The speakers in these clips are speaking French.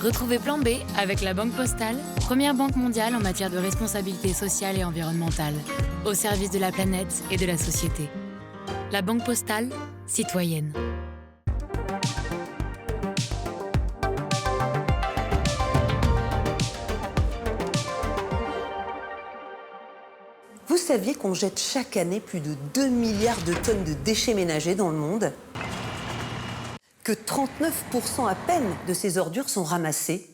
Retrouvez Plan B avec la Banque Postale, première banque mondiale en matière de responsabilité sociale et environnementale, au service de la planète et de la société. La Banque Postale, citoyenne. Vous saviez qu'on jette chaque année plus de 2 milliards de tonnes de déchets ménagers dans le monde ? Que 39% à peine de ces ordures sont ramassées ?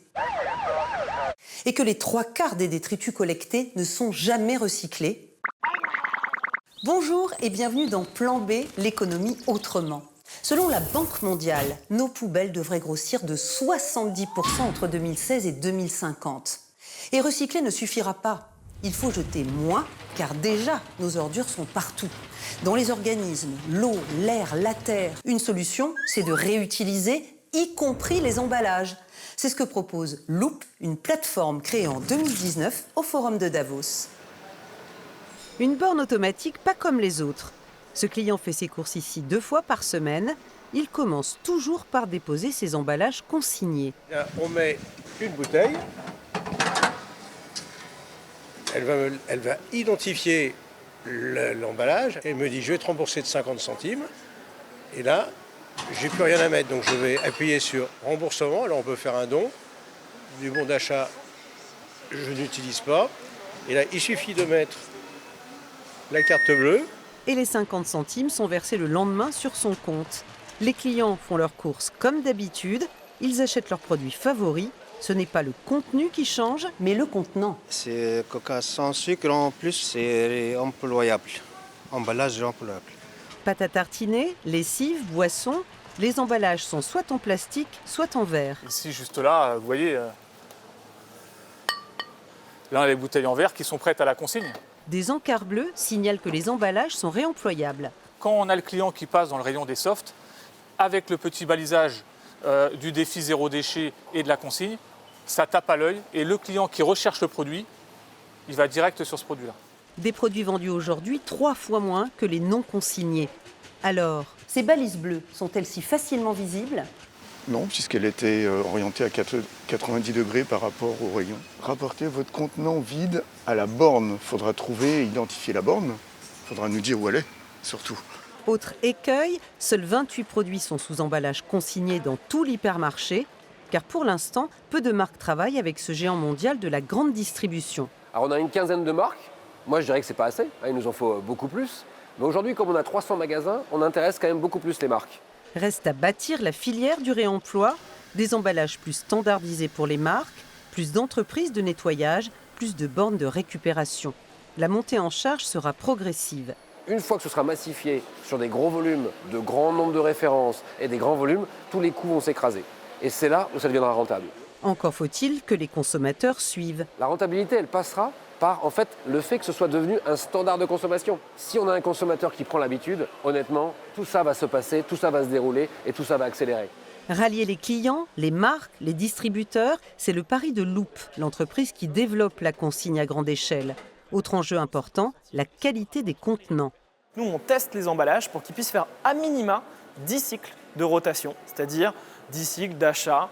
Et que les 3/4 des détritus collectés ne sont jamais recyclés ? Bonjour et bienvenue dans Plan B, l'économie autrement. Selon la Banque mondiale, nos poubelles devraient grossir de 70% entre 2016 et 2050. Et recycler ne suffira pas. Il faut jeter moins, car déjà, nos ordures sont partout. Dans les organismes, l'eau, l'air, la terre. Une solution, c'est de réutiliser, y compris les emballages. C'est ce que propose Loop, une plateforme créée en 2019 au Forum de Davos. Une borne automatique pas comme les autres. Ce client fait ses courses ici 2 fois par semaine. Il commence toujours par déposer ses emballages consignés. On met une bouteille. Elle va identifier l'emballage. Elle me dit, je vais te rembourser de 50 centimes. Et là, j'ai plus rien à mettre. Donc je vais appuyer sur remboursement. Là, on peut faire un don. Du bon d'achat, je n'utilise pas. Et là, il suffit de mettre la carte bleue. Et les 50 centimes sont versés le lendemain sur son compte. Les clients font leurs courses comme d'habitude. Ils achètent leurs produits favoris. Ce n'est pas le contenu qui change, mais le contenant. C'est coca sans sucre, en plus c'est employable, emballage employable. Pâte à tartiner, lessive, boisson, les emballages sont soit en plastique, soit en verre. Ici, juste là, vous voyez, là, les bouteilles en verre qui sont prêtes à la consigne. Des encarts bleus signalent que les emballages sont réemployables. Quand on a le client qui passe dans le rayon des softs, avec le petit balisage du défi zéro déchet et de la consigne, ça tape à l'œil et le client qui recherche le produit, il va direct sur ce produit-là. Des produits vendus aujourd'hui 3 fois moins que les non consignés. Alors, ces balises bleues sont-elles si facilement visibles ? Non, puisqu'elle était orientée à 90 degrés par rapport au rayon. Rapportez votre contenant vide à la borne. Il faudra trouver et identifier la borne. Il faudra nous dire où elle est, surtout. Autre écueil, seuls 28 produits sont sous emballage consigné dans tout l'hypermarché, car pour l'instant, peu de marques travaillent avec ce géant mondial de la grande distribution. Alors on a une quinzaine de marques. Moi je dirais que c'est pas assez, il nous en faut beaucoup plus. Mais aujourd'hui, comme on a 300 magasins, on intéresse quand même beaucoup plus les marques. Reste à bâtir la filière du réemploi, des emballages plus standardisés pour les marques, plus d'entreprises de nettoyage, plus de bornes de récupération. La montée en charge sera progressive. Une fois que ce sera massifié sur des gros volumes, de grands nombres de références et des grands volumes, tous les coûts vont s'écraser. Et c'est là où ça deviendra rentable. Encore faut-il que les consommateurs suivent. La rentabilité, elle passera par en fait, le fait que ce soit devenu un standard de consommation. Si on a un consommateur qui prend l'habitude, honnêtement, tout ça va se passer, tout ça va se dérouler et tout ça va accélérer. Rallier les clients, les marques, les distributeurs, c'est le pari de Loop, l'entreprise qui développe la consigne à grande échelle. Autre enjeu important, la qualité des contenants. Nous, on teste les emballages pour qu'ils puissent faire à minima 10 cycles de rotation, c'est-à-dire 10 cycles d'achat,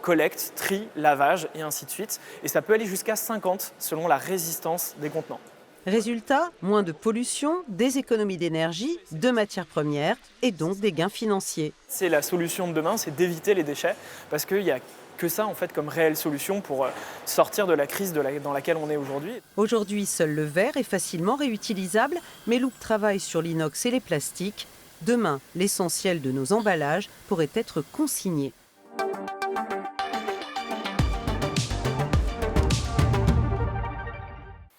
collecte, tri, lavage et ainsi de suite. Et ça peut aller jusqu'à 50 selon la résistance des contenants. Résultat, moins de pollution, des économies d'énergie, de matières premières et donc des gains financiers. C'est la solution de demain, c'est d'éviter les déchets parce qu'il n'y a que ça en fait comme réelle solution pour sortir de la crise dans laquelle on est aujourd'hui. Aujourd'hui, seul le verre est facilement réutilisable, mais Loop travaille sur l'inox et les plastiques. Demain, l'essentiel de nos emballages pourrait être consigné.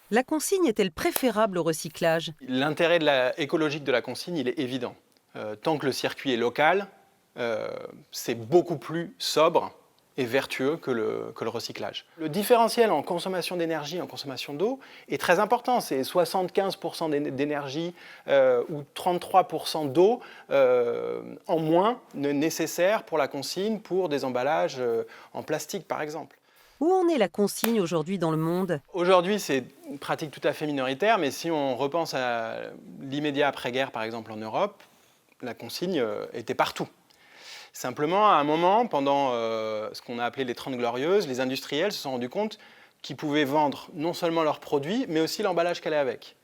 La consigne est-elle préférable au recyclage ? L'intérêt écologique de la consigne, il est évident. Tant que le circuit est local, c'est beaucoup plus sobre et vertueux que le recyclage. Le différentiel en consommation d'énergie et en consommation d'eau est très important. C'est 75% d'énergie ou 33% d'eau en moins nécessaire pour la consigne pour des emballages en plastique, par exemple. Où en est la consigne aujourd'hui dans le monde ? Aujourd'hui, c'est une pratique tout à fait minoritaire, mais si on repense à l'immédiat après-guerre, par exemple en Europe, la consigne était partout. Simplement, à un moment, pendant ce qu'on a appelé les 30 Glorieuses, les industriels se sont rendus compte qu'ils pouvaient vendre non seulement leurs produits, mais aussi l'emballage qu'elle allait avec.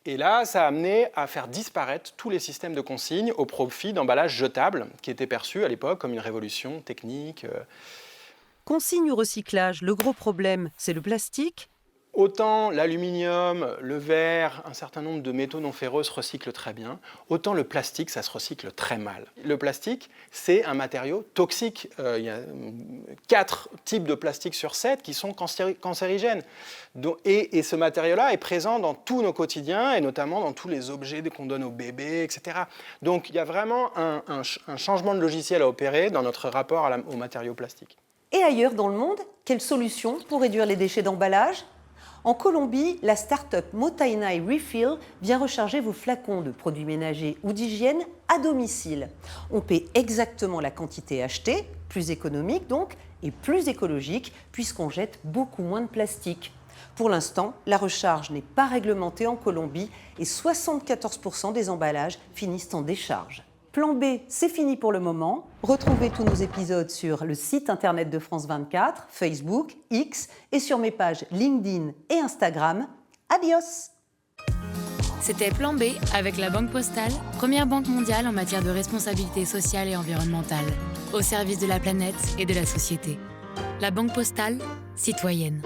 Et là, ça a amené à faire disparaître tous les systèmes de consigne au profit d'emballages jetables, qui étaient perçus à l'époque comme une révolution technique. Consigne ou recyclage, le gros problème, c'est le plastique. Autant l'aluminium, le verre, un certain nombre de métaux non ferreux se recyclent très bien, autant le plastique, ça se recycle très mal. Le plastique, c'est un matériau toxique. Il y a 4 types de plastique sur 7 qui sont cancérigènes. Et ce matériau-là est présent dans tous nos quotidiens, et notamment dans tous les objets qu'on donne aux bébés, etc. Donc il y a vraiment un changement de logiciel à opérer dans notre rapport aux matériaux plastiques. Et ailleurs dans le monde, quelles solutions pour réduire les déchets d'emballage ? En Colombie, la start-up Motainai Refill vient recharger vos flacons de produits ménagers ou d'hygiène à domicile. On paie exactement la quantité achetée, plus économique donc, et plus écologique, puisqu'on jette beaucoup moins de plastique. Pour l'instant, la recharge n'est pas réglementée en Colombie et 74% des emballages finissent en décharge. Plan B, c'est fini pour le moment. Retrouvez tous nos épisodes sur le site internet de France 24, Facebook, X et sur mes pages LinkedIn et Instagram. Adios! C'était Plan B avec la Banque Postale, première banque mondiale en matière de responsabilité sociale et environnementale, au service de la planète et de la société. La Banque Postale, citoyenne.